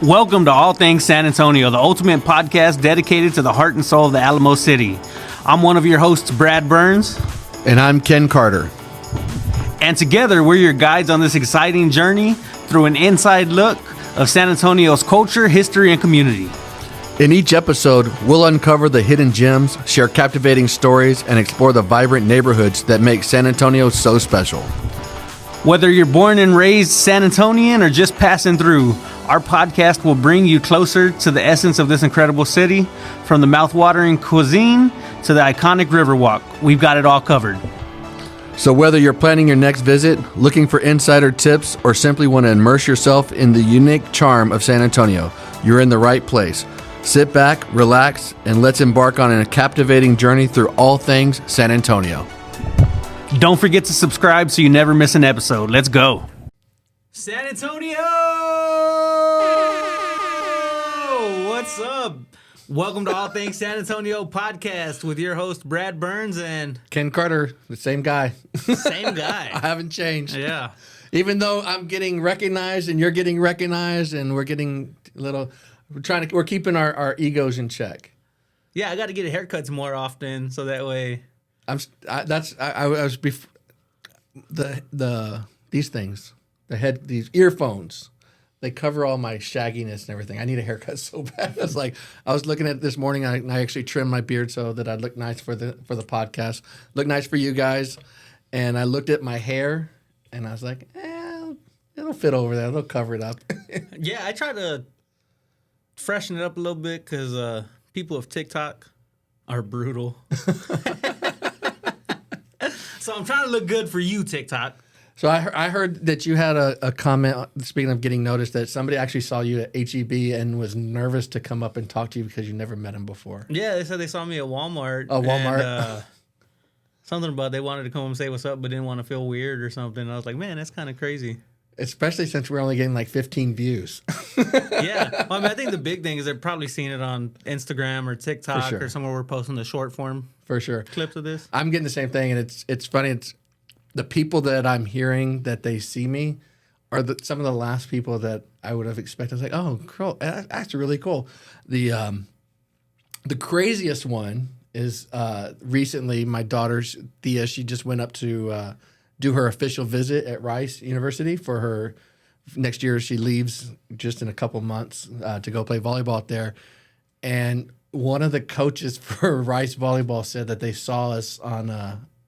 Welcome to All Things San Antonio, the ultimate podcast dedicated to the heart and soul of the Alamo City. I'm one of your hosts, Brad Burns. And I'm Ken Carter. And together, we're your guides on this exciting journey through an inside look of San Antonio's culture, history, and community. In each episode, we'll uncover the hidden gems, share captivating stories, and explore the vibrant neighborhoods that make San Antonio so special. Whether you're born and raised San Antonian or just passing through, our podcast will bring you closer to the essence of this incredible city. From the mouth-watering cuisine to the iconic Riverwalk, we've got it all covered. So whether you're planning your next visit, looking for insider tips, or simply want to immerse yourself in the unique charm of San Antonio, you're in the right place. Sit back, relax, and let's embark on a captivating journey through all things San Antonio. Don't forget to subscribe so you never miss an episode. Let's go. San Antonio! What's up? Welcome to All Things San Antonio podcast with your host, Brad Burns and Ken Carter, the same guy. Same guy. I haven't changed. Yeah. Even though I'm getting recognized and you're getting recognized and we're getting a little... We're keeping our egos in check. Yeah, I got to get haircuts more often so that way. These things, these earphones, they cover all my shagginess and everything. I need a haircut so bad. I was looking at it this morning. I actually trimmed my beard so that I'd look nice for the podcast, look nice for you guys. And I looked at my hair and I was like, it'll fit over there. It'll cover it up. Yeah, I try to freshen it up a little bit because people of TikTok are brutal. So I'm trying to look good for you, TikTok. So I heard that you had a comment, speaking of getting noticed, that somebody actually saw you at HEB and was nervous to come up and talk to you because you never met him before. Yeah, they said they saw me at Walmart. Oh, Walmart. And, something about they wanted to come and say what's up but didn't want to feel weird or something. I was like, man, that's kind of crazy. Especially since we're only getting like 15 views. Yeah. Well, I mean, I think the big thing is they're probably seeing it on Instagram or TikTok or somewhere we're posting the short form clips of this. I'm getting the same thing, and it's funny. It's the people that I'm hearing that they see me are some of the last people that I would have expected. I was like, oh, cool. That's really cool. The craziest one is recently my daughter's Thea. She just went up to do her official visit at Rice University for her next year. She leaves just in a couple months to go play volleyball out there. And one of the coaches for Rice volleyball said that they saw us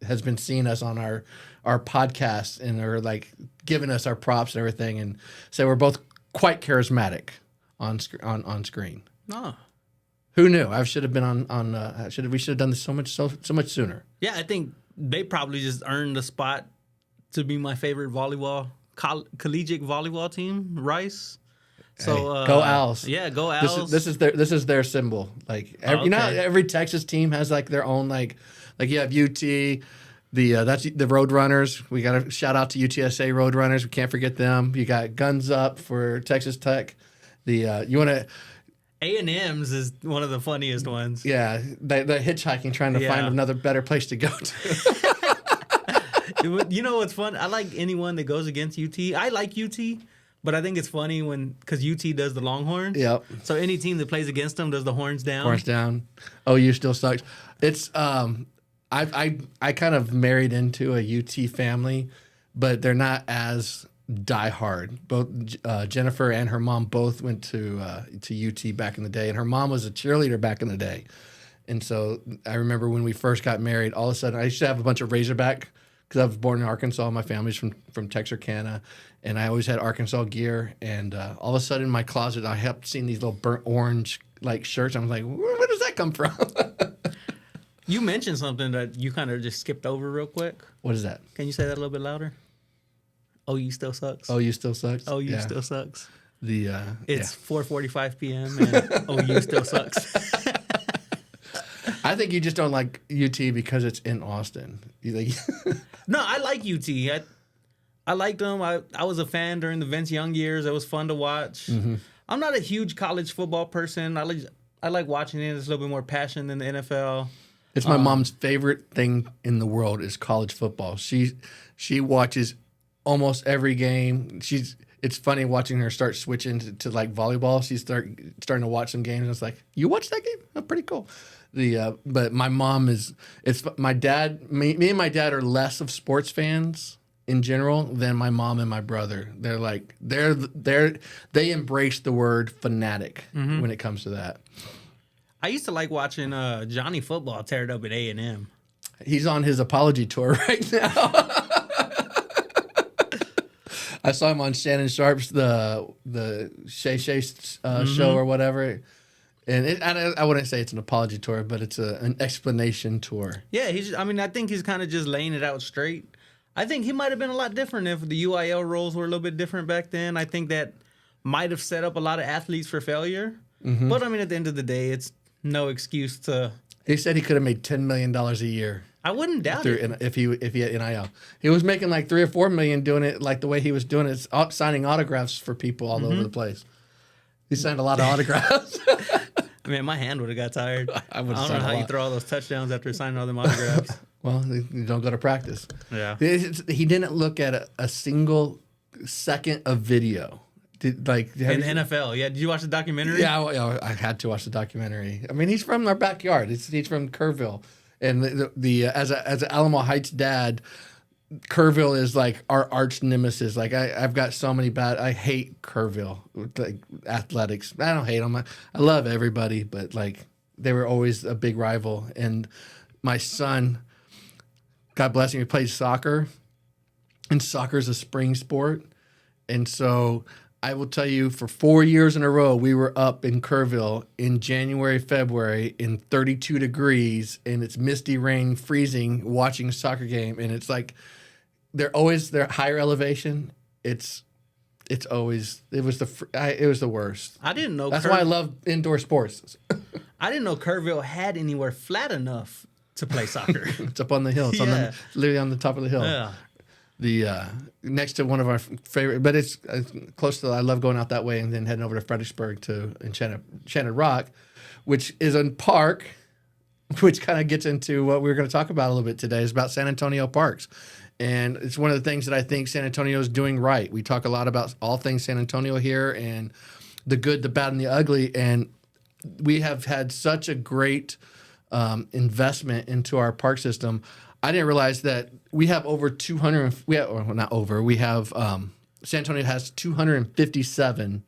has been seeing us on our podcast and are like giving us our props and everything, and said we're both quite charismatic on screen. Oh. Who knew? I should have been on. We should have done this so much sooner. Yeah, I think they probably just earned the spot to be my favorite collegiate volleyball team, Rice. So hey, go Owls! Yeah, go Owls. This is their symbol. Like you know, every Texas team has like their own like you have UT. That's the Roadrunners. We got to shout out to UTSA Roadrunners. We can't forget them. You got Guns Up for Texas Tech. You want to. A&M's is one of the funniest ones. Yeah, they're hitchhiking, trying to find another better place to go to. You know what's fun? I like anyone that goes against UT. I like UT, but I think it's funny because UT does the Longhorns. Yep. So any team that plays against them does the horns down. Horns down. OU still sucks. It's I kind of married into a UT family, but they're not as diehard. Both Jennifer and her mom both went to UT back in the day, and her mom was a cheerleader back in the day. And so I remember when we first got married, all of a sudden I used to have a bunch of Razorback because I was born in Arkansas. My family's from Texarkana, and I always had Arkansas gear. And all of a sudden in my closet, I kept seeing these little burnt orange like shirts. I was like, where does that come from? You mentioned something that you kind of just skipped over real quick. What is that? Can you say that a little bit louder? OU still sucks. OU still sucks. OU still sucks. It's 4:45 p.m. and OU still sucks. I think you just don't like UT because it's in Austin. No, I like UT. I liked them. I was a fan during the Vince Young years. It was fun to watch. Mm-hmm. I'm not a huge college football person. I like watching it. It's a little bit more passion than the NFL. It's my mom's favorite thing in the world is college football. She watches almost every game. it's funny watching her start switching to like volleyball. She's starting to watch some games. And it's like, you watch that game? Oh, pretty cool. But my mom is. It's my dad. Me and my dad are less of sports fans in general than my mom and my brother. They embrace the word fanatic when it comes to that. I used to like watching Johnny Football tear it up at A&M. He's on his apology tour right now. I saw him on Shannon Sharp's the Shay Shay show or whatever. And I wouldn't say it's an apology tour, but it's an explanation tour. Yeah, I think he's kind of just laying it out straight. I think he might have been a lot different if the UIL roles were a little bit different back then. I think that might have set up a lot of athletes for failure. But, I mean, at the end of the day, it's no excuse to... He said he could have made $10 million a year. I wouldn't doubt it. If he had NIL. He was making like $3 or $4 million doing it like the way he was doing it, signing autographs for people all over the place. He signed a lot of autographs. Man, my hand would have got tired. I don't know how you throw all those touchdowns after signing all them autographs. Well, you don't go to practice. Yeah. He didn't look at a single second of video. In the NFL, yeah. Did you watch the documentary? Yeah, I had to watch the documentary. I mean, he's from our backyard. He's from Kerrville, and as an Alamo Heights dad, Kerrville is like our arch nemesis. Like I've got so many I hate Kerrville, like athletics. I don't hate them. I love everybody, but like they were always a big rival. And my son, God bless him, he plays soccer, and soccer is a spring sport, and so. I will tell you, for 4 years in a row, we were up in Kerrville in January, February in 32 degrees, and it's misty rain, freezing, watching a soccer game. And it's like they're higher elevation. It was the worst. I didn't know. That's why I love indoor sports. I didn't know Kerrville had anywhere flat enough to play soccer. It's up on the hill. It's literally on the top of the hill. Yeah. The next to one of our favorite, but it's close to. I love going out that way and then heading over to Fredericksburg to Enchanted Rock, which is a park, which kind of gets into what we're going to talk about a little bit today. Is about San Antonio parks, and it's one of the things that I think San Antonio is doing right. We talk a lot about all things San Antonio here and the good, the bad, and the ugly, and we have had such a great investment into our park system. I didn't realize that we have over 200. We have San Antonio has 257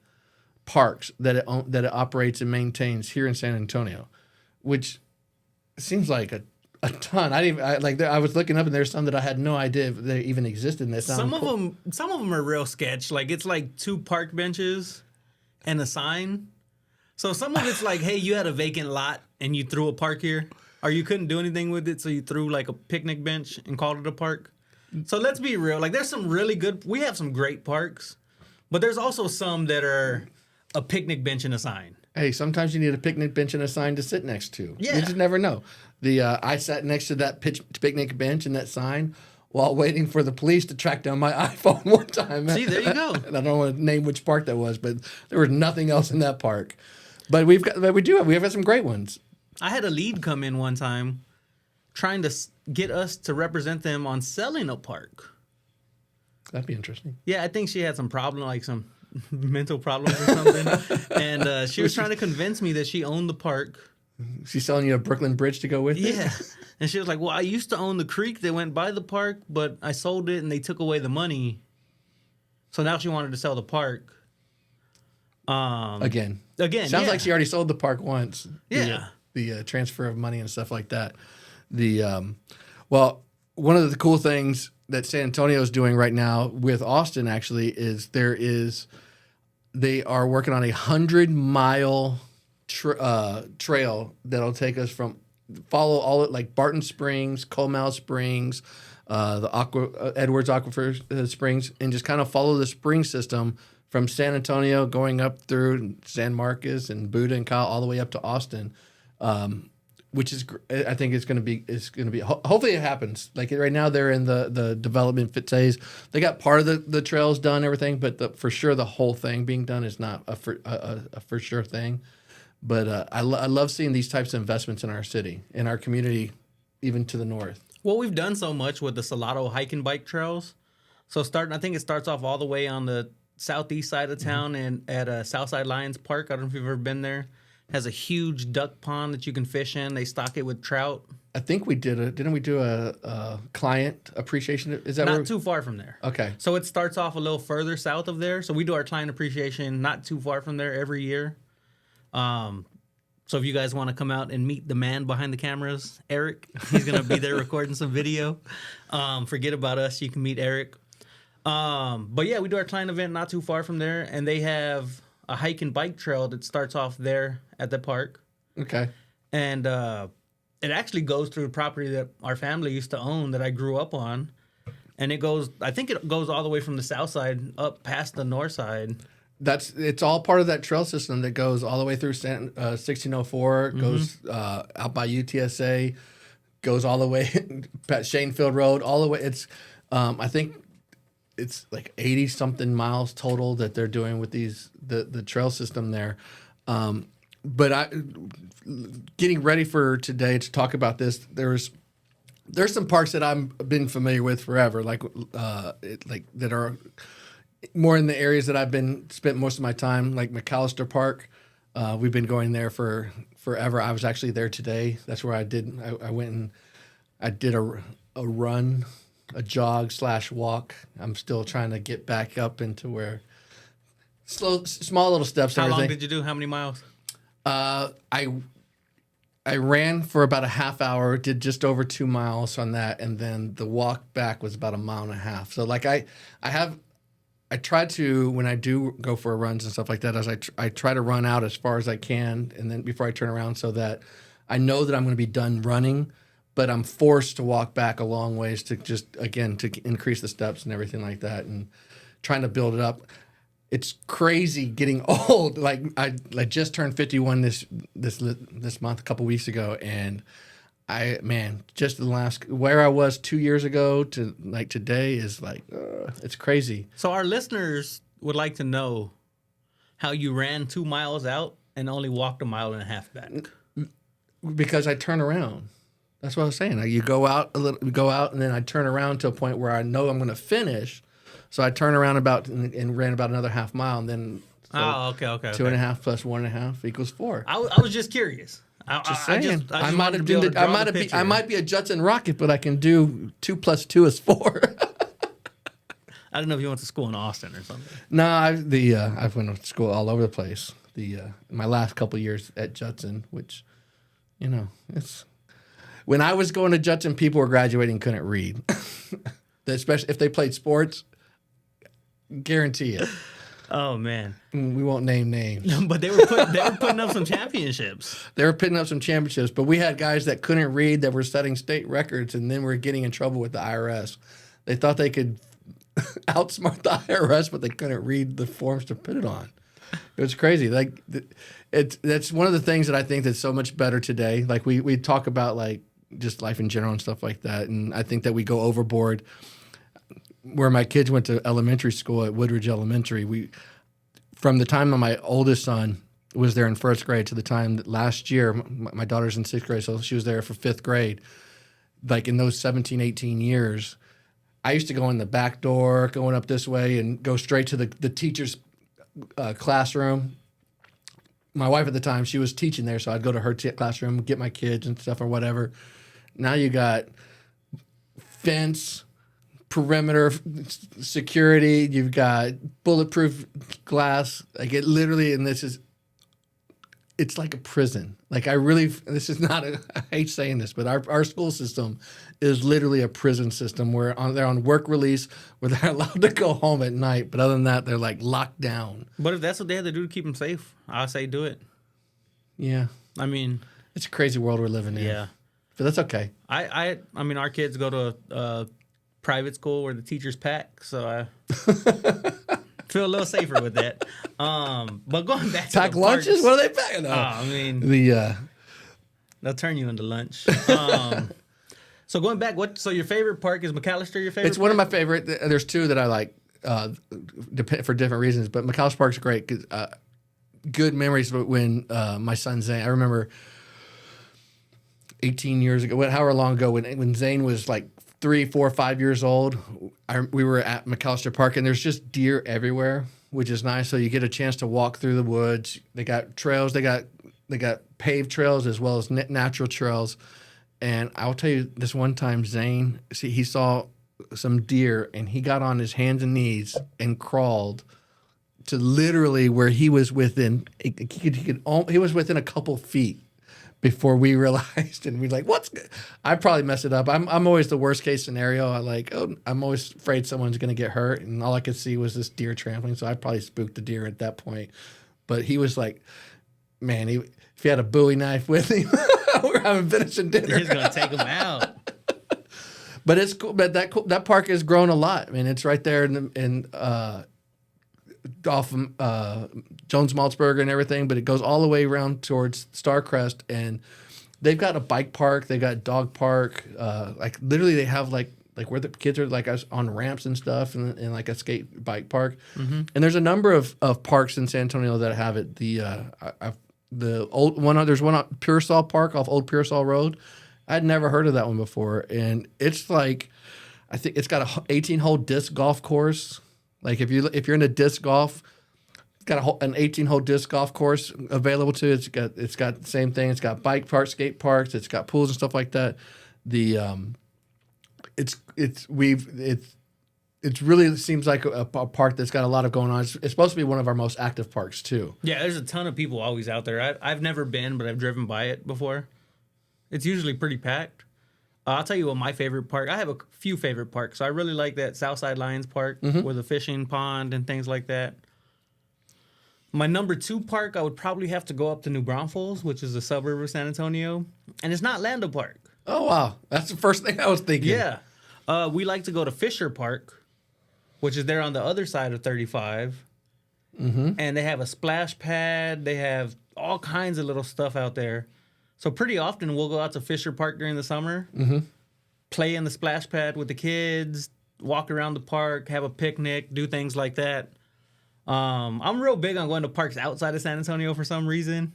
parks that it operates and maintains here in San Antonio, which seems like a ton. I was looking up and there's some that I had no idea they even existed. And some of them are real sketch. Like it's like 2 park benches and a sign. So some of it's like, hey, you had a vacant lot and you threw a park here. Or you couldn't do anything with it, so you threw like a picnic bench and called it a park. So let's be real. Like there's some really good, we have some great parks, but there's also some that are a picnic bench and a sign. Hey, sometimes you need a picnic bench and a sign to sit next to. Yeah. You just never know. I sat next to that picnic bench and that sign while waiting for the police to track down my iPhone one time. See, there you go. And I don't want to name which park that was, but there was nothing else in that park. But we have some great ones. I had a lead come in one time trying to get us to represent them on selling a park. That'd be interesting. Yeah, I think she had some problem, like some mental problems or something. And she was trying to convince me that she owned the park. She's selling you a Brooklyn Bridge to go with it? Yeah. And she was like, well, I used to own the creek that went by the park, but I sold it and they took away the money. So now she wanted to sell the park. Again. Sounds like she already sold the park once. Yeah. The transfer of money and stuff like that. Well, one of the cool things that San Antonio is doing right now with Austin actually is they are working on a 100-mile trail that'll take us from follow all like Barton Springs, Comal Springs, the Edwards Aquifer Springs, and just kind of follow the spring system from San Antonio going up through San Marcos and Buda and Kyle all the way up to Austin. Which is, I think it's going to be, hopefully it happens. Like right now they're in the development phase. They got part of the trails done, everything, but for sure the whole thing being done is not a for sure thing. But I love seeing these types of investments in our city, in our community, even to the north. Well, we've done so much with the Salado hike and bike trails. So I think it starts off all the way on the southeast side of town and at Southside Lions Park. I don't know if you've ever been there. Has a huge duck pond that you can fish in. They stock it with trout. I think we didn't we do a client appreciation? Is that Not too far from there. Okay. So it starts off a little further south of there. So we do our client appreciation not too far from there every year. So if you guys want to come out and meet the man behind the cameras, Eric, he's going to be there recording some video. Forget about us. You can meet Eric. But yeah, we do our client event not too far from there. And they have a hike and bike trail that starts off there at the park. Okay. And it actually goes through a property that our family used to own that I grew up on. And I think it goes all the way from the south side up past the north side. It's all part of that trail system that goes all the way through 1604, goes out by UTSA, goes all the way past Shanefield Road, all the way. It's I think it's like 80 something miles total that they're doing with the trail system there. But getting ready for today to talk about this, there's some parks that I've been familiar with forever, like that are more in the areas that I've spent most of my time, like McAllister Park. We've been going there for forever. I was actually there today. That's where I went and I did a run, a jog / walk. I'm still trying to get back up into where small little steps. How long did you do? How many miles? I ran for about a half hour, did just over 2 miles on that, and then the walk back was about 1.5 miles. So like I try to, when I do go for runs and stuff like that, I try to run out as far as I can, and then before I turn around, so that I know that I'm going to be done running, but I'm forced to walk back a long ways to to increase the steps and everything like that, and trying to build it up. It's crazy getting old. Like I just turned 51 this month, a couple weeks ago, and just the last where I was 2 years ago to like today is like it's crazy. So our listeners would like to know how you ran 2 miles out and only walked 1.5 miles back. Because I turn around. That's what I was saying. Like you go out, and then I turn around to a point where I know I'm going to finish. So I turn around and ran about another 1/2 mile, and then okay. 2.5 plus 1.5 equals 4. I was just curious. Just saying. I might be a Judson Rocket, but I can do 2 plus 2 is 4. I don't know if you went to school in Austin or something. No, I've went to school all over the place. My last couple of years at Judson, which, it's when I was going to Judson, people were graduating couldn't read, especially if they played sports. Guarantee it. Oh man, we won't name names. But they were putting up some championships. They were putting up some championships, but we had guys that couldn't read that were setting state records, and then were getting in trouble with the IRS. They thought they could outsmart the IRS, but they couldn't read the forms to put it on. It was crazy. Like that's one of the things that I think that's so much better today. Like we talk about like just life in general and stuff like that, and I think that we go overboard. Where my kids went to elementary school at Woodridge Elementary, from the time that my oldest son was there in 1st grade to the time that last year, my daughter's in 6th grade, so she was there for 5th grade. Like in those 17, 18 years, I used to go in the back door, going up this way, and go straight to the teacher's classroom. My wife at the time, she was teaching there, so I'd go to her classroom, get my kids and stuff or whatever. Now you got fence, perimeter security, you've got bulletproof glass. Like it literally, and it's like a prison. Like this is not I hate saying this, but our school system is literally a prison system where they're on work release, where they're allowed to go home at night, but other than that, they're like locked down. But if that's what they have to do to keep them safe, I say do it. Yeah. I mean, it's a crazy world we're living in. Yeah. But that's okay. I mean, our kids go to private school where the teachers pack, so I feel a little safer with that. But going back to pack lunches, parks, what are they packing? I mean, they'll turn you into lunch. So going back, so your favorite park is McAllister? Your favorite? It's one of my favorite. There's two that I like for different reasons, but McAllister Park's great. Good memories when my son Zane. I remember 18 years ago, however long ago, when Zane was like 3, 4, 5 years old, we were at McAllister Park, and there's just deer everywhere. which is nice. So you get a chance to walk through the woods. They got trails. They got paved trails as well as natural trails. And I'll tell you, this one time, Zane, he saw some deer, and he got on his hands and knees and crawled to literally where he was within. He was within a couple feet before we realized, and we're like, "What's?" I probably messed it up. I'm always the worst case scenario. I'm always afraid someone's going to get hurt, and all I could see was this deer trampling. So I probably spooked the deer at that point. But he was like, man, if he had a Bowie knife with him, we're having finishing dinner. He's going to take him out. But it's cool. But that park has grown a lot. I mean, it's right there off Jones Maltzberger and everything, but it goes all the way around towards Starcrest, and they've got a bike park, they've got a dog park, like literally they have like where the kids are like on ramps and stuff, and like a skate bike park. Mm-hmm. And there's a number of parks in San Antonio that have it. The old one, there's one on Pearsall Park off Old Pearsall Road. I'd never heard of that one before, and it's like, I think it's got a 18-hole disc golf course. Like if you're into disc golf, it's got an 18-hole disc golf course available to it. It's got the same thing. It's got bike parks, skate parks. It's got pools and stuff like that. It really seems like a park that's got a lot of going on. It's supposed to be one of our most active parks too. Yeah, there's a ton of people always out there. I've never been, but I've driven by it before. It's usually pretty packed. I'll tell you what my favorite park. I have a few favorite parks. So I really like that Southside Lions Park with a fishing pond and things like that. My number 2 park, I would probably have to go up to New Braunfels, which is a suburb of San Antonio, and it's not Lando Park. Oh wow, that's the first thing I was thinking. Yeah, we like to go to Fisher Park, which is there on the other side of 35, and they have a splash pad. They have all kinds of little stuff out there. So pretty often we'll go out to Fisher Park during the summer, play in the splash pad with the kids, walk around the park, have a picnic, do things like that. I'm real big on going to parks outside of San Antonio for some reason.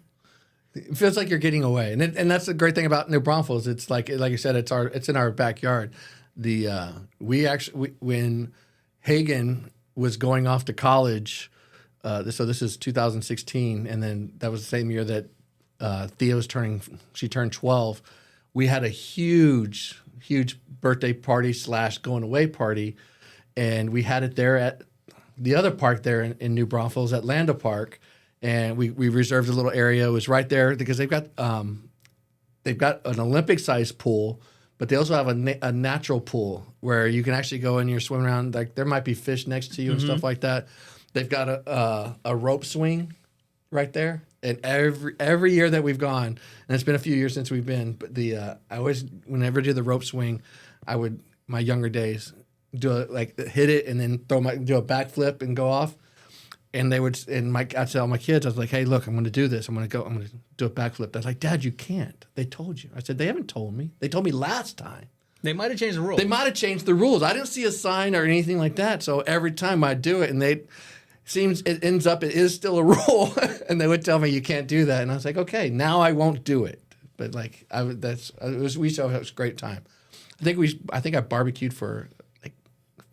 It feels like you're getting away, and that's the great thing about New Braunfels. It's like you said, it's in our backyard. When Hagen was going off to college, so this is 2016, and then that was the same year that Thea she turned 12. We had a huge birthday party / going away party, and we had it there at the other park there in New Braunfels at Lando Park, and we reserved a little area. It was right there because they've got an Olympic-sized pool, but they also have a natural pool where you can actually go in, you're swimming around. Like there might be fish next to you and stuff like that. They've got a rope swing right there. And every year that we've gone, and it's been a few years since we've been, but I always, whenever I do the rope swing, I would, my younger days, hit it and then do a backflip and go off. And I'd tell my kids, I was like, hey, look, I'm going to do this. I'm going to do a backflip. They're like, Dad, you can't. They told you. I said, they haven't told me. They told me last time. They might have changed the rules. They might have changed the rules. I didn't see a sign or anything like that. So every time I do it, and it is still a rule, and they would tell me you can't do that, and I was like, okay, now I won't do it. But like we still had a great time. I think I barbecued for like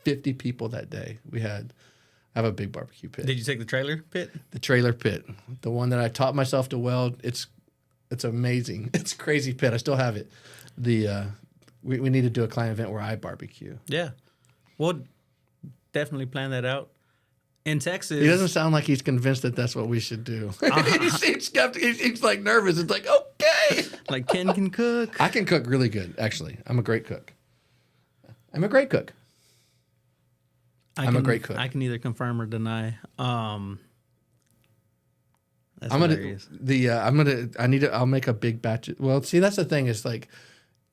50 people that day. I have a big barbecue pit. Did you take the trailer pit? The trailer pit, the one that I taught myself to weld. It's amazing. It's a crazy pit. I still have it. We need to do a client event where I barbecue. Yeah, we'll definitely plan that out. In Texas, he doesn't sound like he's convinced that that's what we should do. He seems skeptical. He seems like nervous. It's like, okay. Like Ken can cook. I can cook really good, actually. I'm a great cook. I'm a great cook. I can either confirm or deny. That's hilarious. I'll make a big batch. Well, see, that's the thing is like,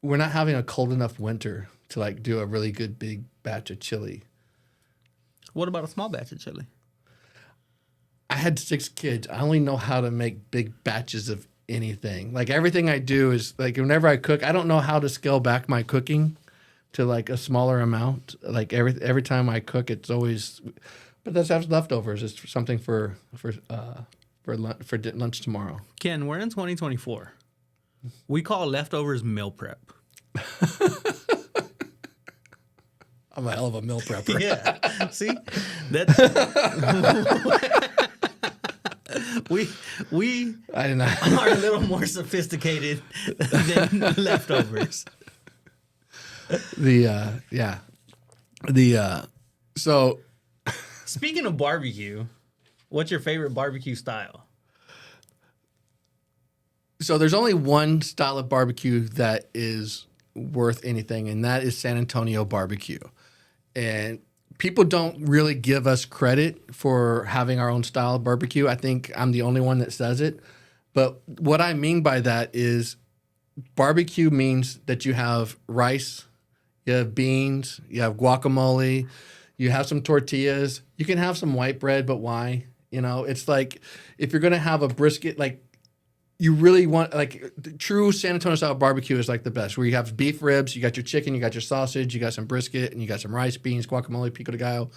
we're not having a cold enough winter to like do a really good big batch of chili. What about a small batch of chili? I had 6 kids. I only know how to make big batches of anything. Like everything I do is like whenever I cook, I don't know how to scale back my cooking to like a smaller amount. Like every time I cook, it's always, but that's leftovers. It's something for lunch tomorrow. Ken, we're in 2024. We call leftovers meal prep. I'm a hell of a meal prepper. Yeah. See? That's we I did not. are a little more sophisticated than leftovers. So Speaking of barbecue, what's your favorite barbecue style? So there's only one style of barbecue that is worth anything, and that is San Antonio barbecue. And people don't really give us credit for having our own style of barbecue. I think I'm the only one that says it. But what I mean by that is barbecue means that you have rice, you have beans, you have guacamole, you have some tortillas. You can have some white bread, but why? You know, it's like if you're going to have a brisket, like you really want, like true San Antonio style barbecue is like the best, where you have beef ribs, you got your chicken, you got your sausage, you got some brisket, and you got some rice, beans, guacamole, pico de gallo.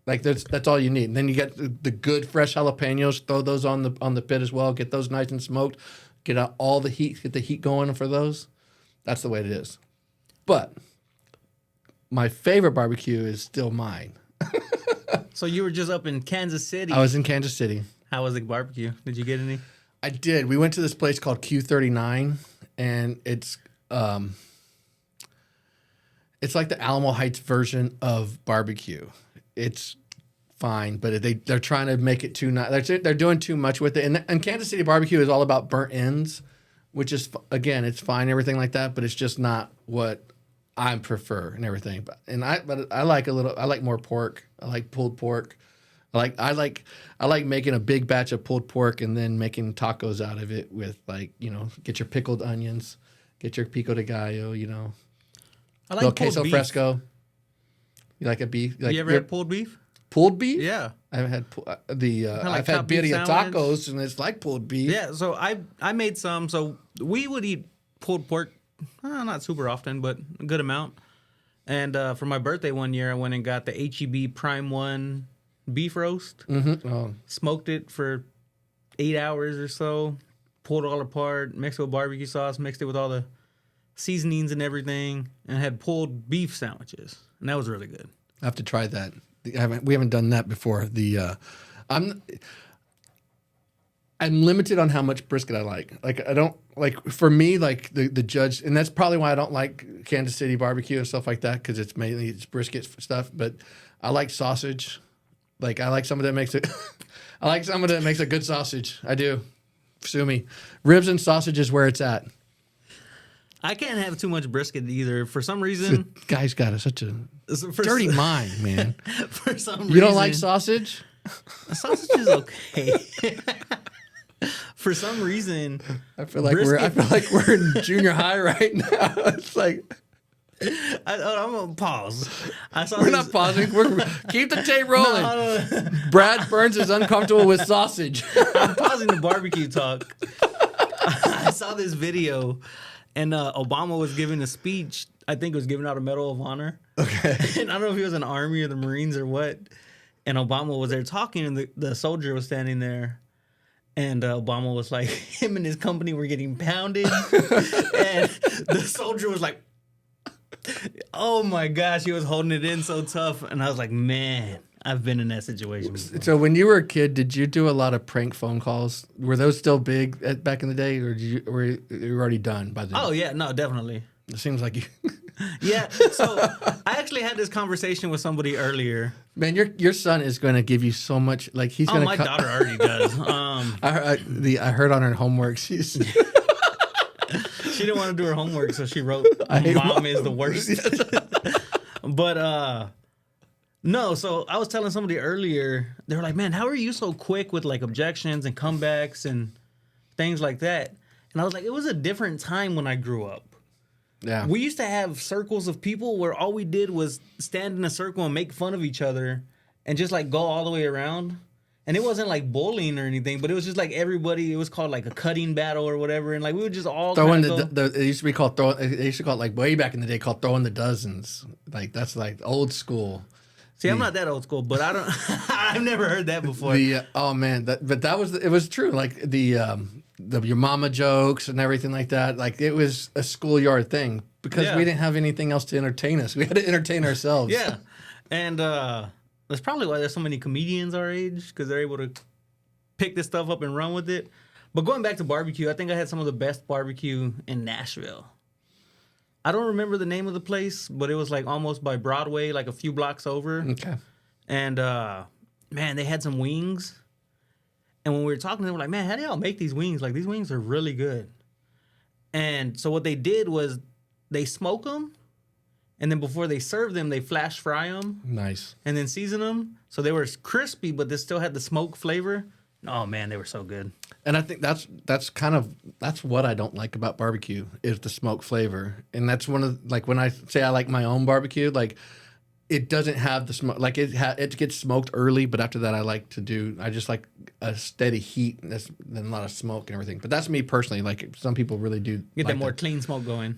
Like that's all you need. And then you get the good fresh jalapenos, throw those on the pit as well, get those nice and smoked, get out all the heat, get the heat going for those. That's the way it is. But my favorite barbecue is still mine. So you were just up in Kansas City. I was in Kansas City. How was the barbecue? Did you get any? I did. We went to this place called Q39, and it's like the Alamo Heights version of barbecue. It's fine, but they're trying to make it too nice. They're doing too much with it. And Kansas City barbecue is all about burnt ends, which is, again, it's fine, everything like that, but it's just not what I prefer and everything. But I like more pork. I like pulled pork. I like making a big batch of pulled pork and then making tacos out of it with, like, you know, get your pickled onions, get your pico de gallo, you know. I like pulled queso beef. fresco. You like a beef? You ever had pulled beef? Pulled beef? Yeah. I've had I've had chopped beef birria sandwich. tacos, and it's like pulled beef. Yeah, so I made some. So we would eat pulled pork, not super often, but a good amount. And for my birthday one year, I went and got the HEB Prime 1 beef roast. Mm-hmm. Oh. Smoked it for 8 hours or so. Pulled it all apart, mixed it with barbecue sauce, mixed it with all the seasonings and everything, and had pulled beef sandwiches. And that was really good. I have to try that. We haven't done that before. I'm limited on how much brisket I like. Like I don't like, for me, like the judge, and that's probably why I don't like Kansas City barbecue and stuff like that, because it's mainly brisket stuff. But I like sausage. Like I like someone that makes it. I like someone that makes a good sausage. I do. Sue me. Ribs and sausage is where it's at. I can't have too much brisket either. For some reason, The guy's got such a dirty mind, man. For some reason, You don't like sausage? sausage is okay. For some reason, I feel like we're in junior high right now. It's like I'm gonna pause. we're not pausing. Keep the tape rolling. No. Brad Burns is uncomfortable with sausage. I'm pausing the barbecue talk. I saw this video, and Obama was giving a speech. I think it was giving out a Medal of Honor. Okay. And I don't know if he was in the Army or the Marines or what. And Obama was there talking, and the soldier was standing there. And Obama was like, him and his company were getting pounded. And the soldier was like, oh my gosh, he was holding it in so tough. And I was like, man, I've been in that situation before. So when you were a kid, did you do a lot of prank phone calls? Were those still big back in the day, or were you already done by then? Oh, yeah, no, definitely. It seems like you. Yeah, so I actually had this conversation with somebody earlier. Man, your son is going to give you so much. Like he's going to. My daughter already does. I heard on her homework she's. She didn't want to do her homework, so she wrote, "Mom is the worst." But no. So I was telling somebody earlier. They were like, "Man, how are you so quick with like objections and comebacks and things like that?" And I was like, "It was a different time when I grew up." Yeah. We used to have circles of people where all we did was stand in a circle and make fun of each other and just like go all the way around. And it wasn't like bullying or anything, but it was just like everybody, it was called like a cutting battle or whatever. And like we would just all throwing it used to be called they used to call it like way back in the day called throwing the dozens. Like that's like old school. See, I'm not that old school, but I don't, I've never heard that before. Oh man, it was true. Like the your mama jokes and everything like that. Like it was a schoolyard thing. because Yeah. we didn't have anything else to entertain us. We had to entertain ourselves. Yeah. And that's probably why there's so many comedians our age, because they're able to pick this stuff up and run with it. But going back to barbecue, I think I had some of the best barbecue in Nashville. I don't remember the name of the place, but it was like almost by Broadway, like a few blocks over. Okay. And man, they had some wings. And when we were talking, they were like, man, how do y'all make these wings? Like, these wings are really good. And so what they did was they smoke them. And then before they serve them, they flash fry them. Nice. And then season them. So they were crispy, but they still had the smoke flavor. Oh, man, they were so good. And I think that's what I don't like about barbecue is the smoke flavor. And that's one of like when I say I like my own barbecue, like it doesn't have the smoke. Like it gets smoked early, but after that I just like a steady heat and a lot of smoke and everything. But that's me personally. Like some people really do Get like that more clean smoke going.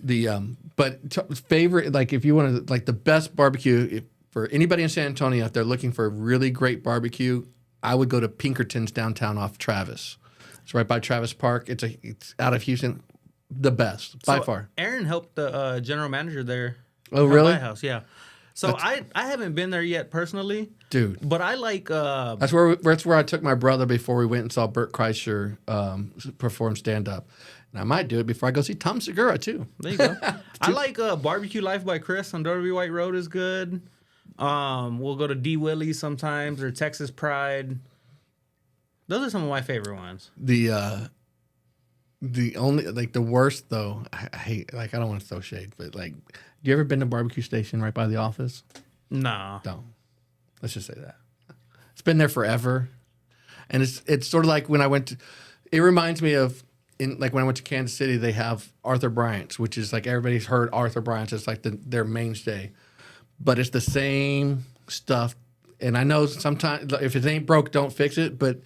Favorite, like if you want to like the best barbecue for anybody in San Antonio, if they're looking for a really great barbecue, I would go to Pinkerton's downtown off Travis. It's right by Travis Park. It's out of Houston. The best by far. Aaron helped the general manager there. Oh, at really? My house, yeah. So I haven't been there yet personally, Dude. But I like. That's where I took my brother before we went and saw Bert Kreischer perform stand up. And I might do it before I go see Tom Segura too. There you go. I like Barbecue Life by Chris on Derby White Road is good. We'll go to D. Willie's sometimes or Texas Pride. Those are some of my favorite ones. The only like the worst though, I hate, like I don't want to throw shade, but like, you ever been to barbecue station right by the office? No. Don't. Let's just say that. It's been there forever. And it's sort of like when I went to, it reminds me of like when I went to Kansas City, they have Arthur Bryant's, which is like everybody's heard Arthur Bryant's. It's like their mainstay. But it's the same stuff. And I know sometimes if it ain't broke, don't fix it. But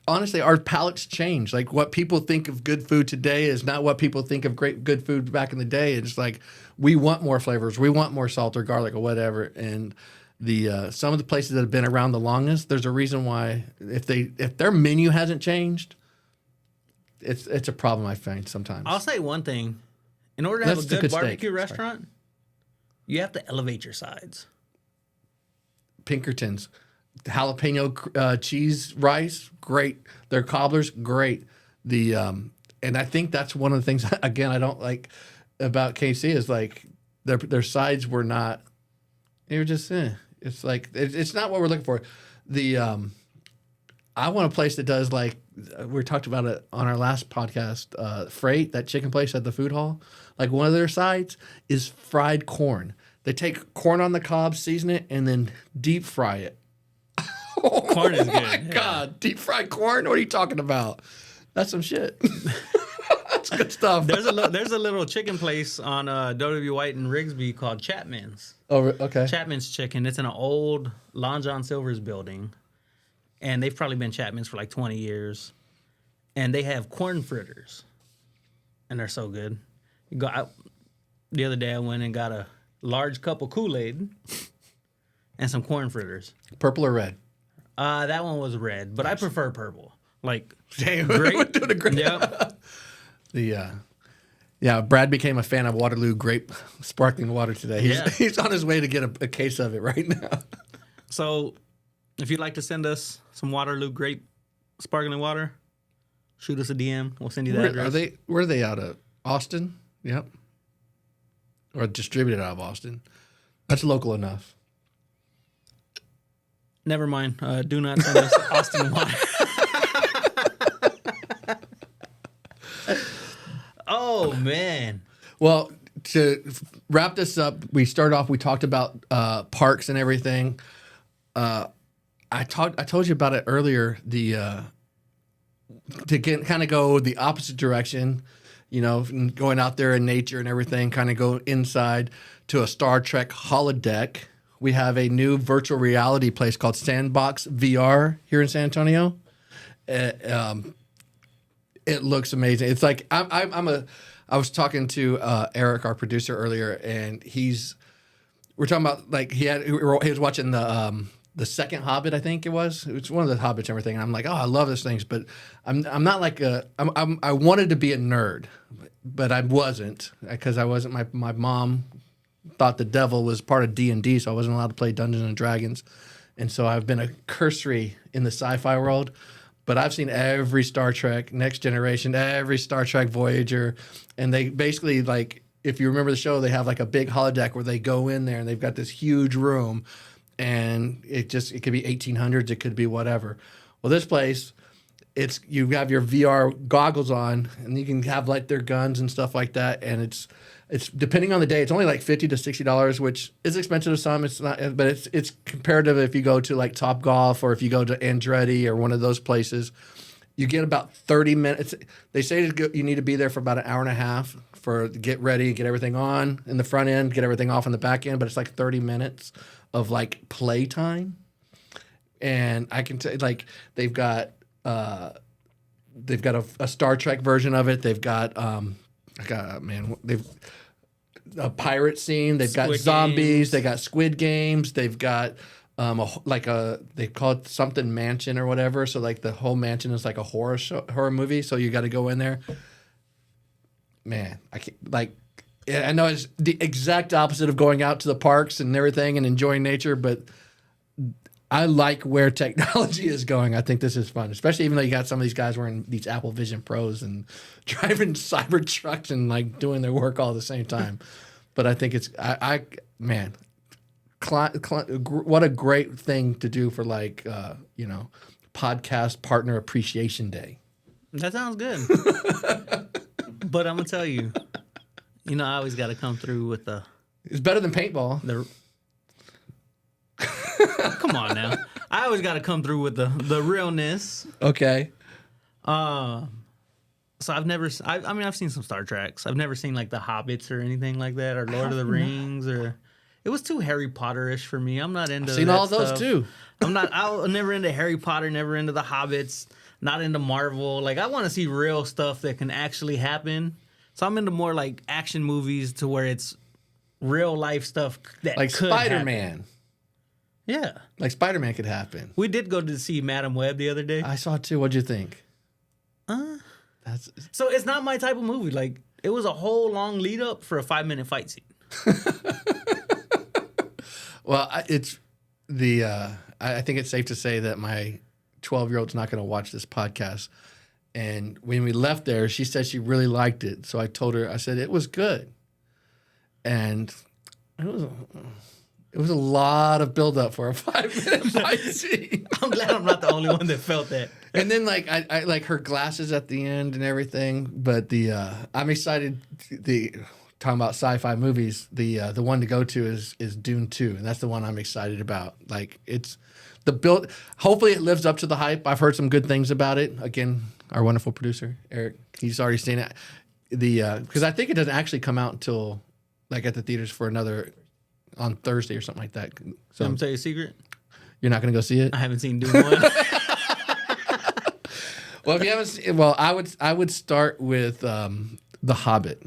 honestly, our palates change. Like what people think of good food today is not what people think of good food back in the day. It's like we want more flavors. We want more salt or garlic or whatever. And some of the places that have been around the longest, there's a reason why if their menu hasn't changed, it's a problem I find sometimes. I'll say one thing. In order to have a good barbecue steak. restaurant, you have to elevate your sides. Pinkerton's. Jalapeno cheese rice, great. Their cobblers, great. And I think that's one of the things again I don't like about KC is like their sides were not. They were just it's like it's not what we're looking for. I want a place that does like we talked about it on our last podcast. Freight, that chicken place at the food hall, like one of their sides is fried corn. They take corn on the cob, season it, and then deep fry it. Corn is good. Oh my God, deep fried corn? What are you talking about? That's some shit. That's good stuff. There's a little chicken place on W. White and Rigsby called Chapman's. Oh, okay. Chapman's Chicken. It's in an old Lon John Silver's building, and they've probably been Chapman's for like 20 years. And they have corn fritters, and they're so good. The other day, I went and got a large cup of Kool-Aid and some corn fritters. Purple or red? That one was red, but I prefer purple. Like Damn, grape. we're doing a grape. Yep. Brad became a fan of Waterloo grape sparkling water today. He's on his way to get a case of it right now. So, if you'd like to send us some Waterloo grape sparkling water, shoot us a DM. We'll send you the address. Where are they out of? Austin? Yep. Or distributed out of Austin. That's local enough. Never mind. Do not send us Austin water. Oh, man. Well, to wrap this up, we talked about parks and everything. I told you about it earlier, to kind of go the opposite direction, going out there in nature and everything, kind of go inside to a Star Trek holodeck. We have a new virtual reality place called Sandbox VR here in San Antonio. It looks amazing. It's like I was talking to Eric, our producer, earlier, and we're talking about like he was watching the the second Hobbit, I think it was. It's one of the Hobbits and everything. And I'm like, oh, I love those things, but I'm not like I wanted to be a nerd, but I wasn't because I wasn't. My mom thought the devil was part of D&D, so I wasn't allowed to play Dungeons and Dragons, and so I've been a cursory in the sci-fi world. But I've seen every Star Trek, Next Generation, every Star Trek Voyager, and they basically like. If you remember the show, they have like a big holodeck where they go in there and they've got this huge room, and it could be 1800s, it could be whatever. Well, this place, you have your VR goggles on, and you can have like their guns and stuff like that, and it's depending on the day, it's only like $50 to $60, which is expensive to some. It's not, but it's comparative if you go to like Top Golf or if you go to Andretti or one of those places. You get about 30 minutes. They say you need to be there for about an hour and a half to get ready, get everything on in the front end, get everything off in the back end. But it's like 30 minutes of like play time. And I can tell, like they've got a Star Trek version of it. They've got they've a pirate scene. They've got zombies. They got Squid Games. They've got they call it something mansion or whatever. So like the whole mansion is like a horror movie. So you got to go in there. Man, I can't I know it's the exact opposite of going out to the parks and everything and enjoying nature, but I like where technology is going. I think this is fun, especially even though you got some of these guys wearing these Apple Vision Pros and driving cyber trucks and like doing their work all at the same time. But I think it's what a great thing to do for podcast partner appreciation day. That sounds good. But I'm gonna tell you, I always got to come through with It's better than paintball. Come on now. I always got to come through with the realness. Okay. So I've seen some Star Treks. I've never seen like the Hobbits or anything like that, or Lord of the Rings, or it was too Harry Potter-ish for me. I'm not into. I've seen all those too. I'm never into Harry Potter. Never into the Hobbits. Not into Marvel. Like I want to see real stuff that can actually happen. So I'm into more like action movies to where it's real life stuff that like could Spider-Man. Happen. Yeah, like Spider-Man could happen. We did go to see Madam Web the other day. I saw it too. What'd you think? So it's not my type of movie. Like it was a whole long lead up for a 5-minute fight scene. Well, I think it's safe to say that my 12-year-old's not going to watch this podcast. And when we left there, she said she really liked it. So I told her, I said, it was good. And it was a lot of buildup for a 5-minute fight scene. I'm glad I'm not the only one that felt that. And then like I like her glasses at the end and everything. But I'm excited. Talking about sci-fi movies, the one to go to is Dune 2, and that's the one I'm excited about. Like it's the build. Hopefully, it lives up to the hype. I've heard some good things about it. Again, our wonderful producer Eric, he's already seen it. Because I think it doesn't actually come out until like at the theaters for on Thursday or something like that. So I'm gonna tell you a secret. You're not gonna go see it. I haven't seen Dune 1. Well, if you haven't seen, I would start with The Hobbit.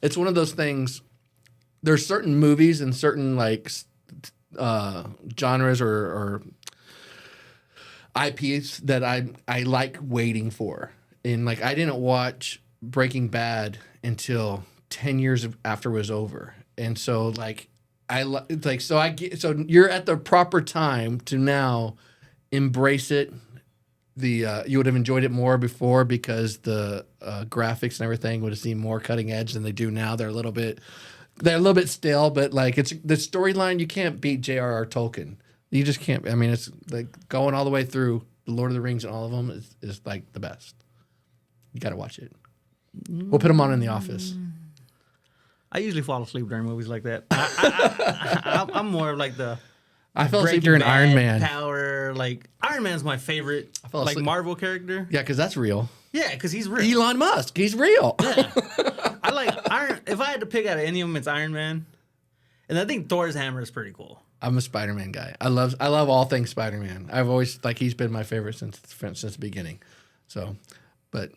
It's one of those things. There's certain movies and certain like genres or IPs that I like waiting for. And like I didn't watch Breaking Bad until 10 years after it was over. And so like so you're at the proper time to now embrace it. You would have enjoyed it more before because the graphics and everything would have seemed more cutting edge than they do now. They're a little bit stale, but like it's the storyline. You can't beat J.R.R. Tolkien. You just can't. I mean, it's like going all the way through the Lord of the Rings and all of them is like the best. You got to watch it. We'll put them on in the office. I usually fall asleep during movies like that. I'm more of like I fell asleep during Iron Man. Power, like Iron Man's my favorite, like Marvel character. Yeah, because that's real. Yeah, because he's real. Elon Musk, he's real. Yeah, I like Iron. If I had to pick out of any of them, it's Iron Man, and I think Thor's hammer is pretty cool. I'm a Spider-Man guy. I love all things Spider-Man. I've always he's been my favorite since the beginning. So, but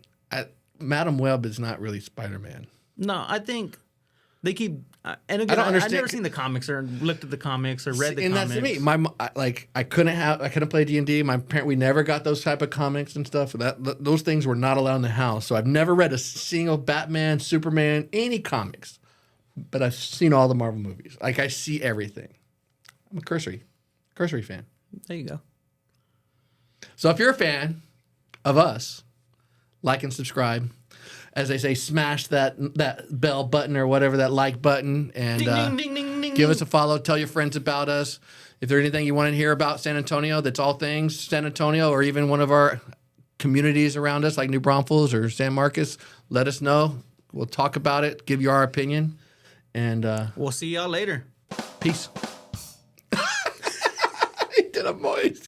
Madam Web is not really Spider-Man. No, I think They keep, and again, I don't understand. I've never seen the comics or looked at the comics or read the and comics. that's me. I couldn't play D&D. We never got those type of comics and stuff. Those things were not allowed in the house. So I've never read a single Batman, Superman, any comics. But I've seen all the Marvel movies. Like I see everything. I'm a cursory fan. There you go. So if you're a fan of us, like and subscribe. As they say, smash that bell button or whatever, that like button, and Ding, ding, ding, ding, give ding. us a follow. Tell your friends about us. If there's anything you want to hear about San Antonio, that's all things San Antonio, or even one of our communities around us, like New Braunfels or San Marcos, let us know. We'll talk about it, give you our opinion, and We'll see y'all later. peace. He did a voice.